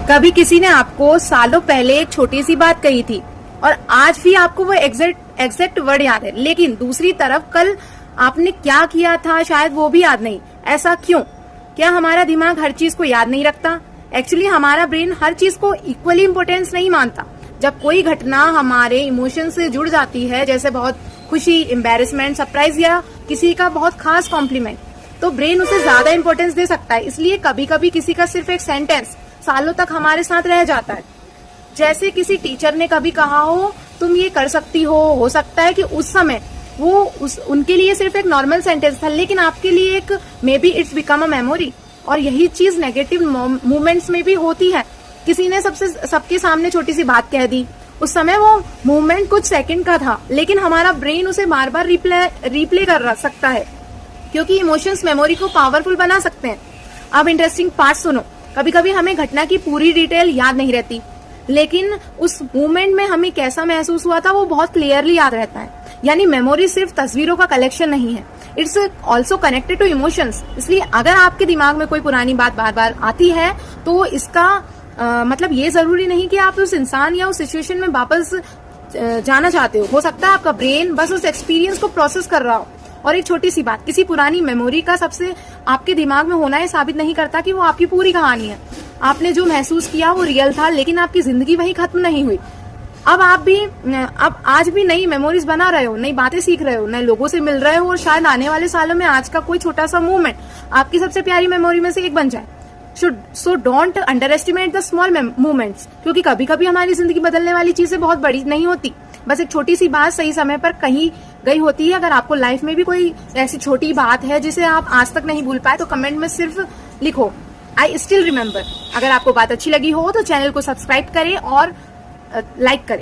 कभी किसी ने आपको सालों पहले एक छोटी सी बात कही थी और आज भी आपको वो एग्जैक्ट वर्ड याद है, लेकिन दूसरी तरफ कल आपने क्या किया था शायद वो भी याद नहीं। ऐसा क्यों? क्या हमारा दिमाग हर चीज को याद नहीं रखता? एक्चुअली हमारा ब्रेन हर चीज को इक्वली इम्पोर्टेंस नहीं मानता। जब कोई घटना हमारे इमोशन से जुड़ जाती है, जैसे बहुत खुशी, एम्बेरसमेंट, सरप्राइज या किसी का बहुत खास कॉम्प्लीमेंट, तो ब्रेन उसे ज्यादा इंपॉर्टेंस दे सकता है। इसलिए कभी कभी किसी का सिर्फ एक सेंटेंस सालों तक हमारे साथ रह जाता है। जैसे किसी टीचर ने कभी कहा हो तुम ये कर सकती हो सकता है कि उस समय वो उनके लिए सिर्फ एक नॉर्मल सेंटेंस था, लेकिन आपके लिए एक may be it's become a memory. और यही चीज नेगेटिव मूवमेंट्स में भी होती है। किसी ने सबके सामने छोटी सी बात कह दी, उस समय वो मूवमेंट कुछ सेकंड का था, लेकिन हमारा ब्रेन उसे बार बार रिप्ले कर सकता है, क्योंकि इमोशंस मेमोरी को पावरफुल बना सकते हैं। अब इंटरेस्टिंग पार्ट सुनो। कभी कभी हमें घटना की पूरी डिटेल याद नहीं रहती, लेकिन उस मोमेंट में हमें कैसा महसूस हुआ था वो बहुत क्लियरली याद रहता है। यानी मेमोरी सिर्फ तस्वीरों का कलेक्शन नहीं है, it's also connected to emotions. इसलिए अगर आपके दिमाग में कोई पुरानी बात बार बार आती है तो इसका मतलब ये जरूरी नहीं कि आप उस इंसान या उस सिचुएशन में वापस जाना चाहते हो सकता है आपका ब्रेन बस उस एक्सपीरियंस को प्रोसेस कर रहा हो। और एक छोटी सी बात, किसी पुरानी मेमोरी का सबसे आपके दिमाग में होना है साबित नहीं करता कि वो आपकी पूरी कहानी है। आपने जो महसूस किया वो रियल था, लेकिन आपकी जिंदगी वही खत्म नहीं हुई। अब आज भी नई मेमोरीज बना रहे हो, नई बातें सीख रहे हो, नए लोगों से मिल रहे हो, और शायद आने वाले सालों में आज का कोई छोटा सा मूवमेंट आपकी सबसे प्यारी मेमोरी में से एक बन जाए। So don't under estimate the small movements, क्योंकि कभी कभी हमारी जिंदगी बदलने वाली चीजें बहुत बड़ी नहीं होती, बस एक छोटी सी बात सही समय पर कहीं गई होती है। अगर आपको लाइफ में भी कोई ऐसी छोटी बात है जिसे आप आज तक नहीं भूल पाए, तो कमेंट में सिर्फ लिखो आई स्टिल रिमेम्बर। अगर आपको बात अच्छी लगी हो तो चैनल को सब्सक्राइब करें और लाइक करें।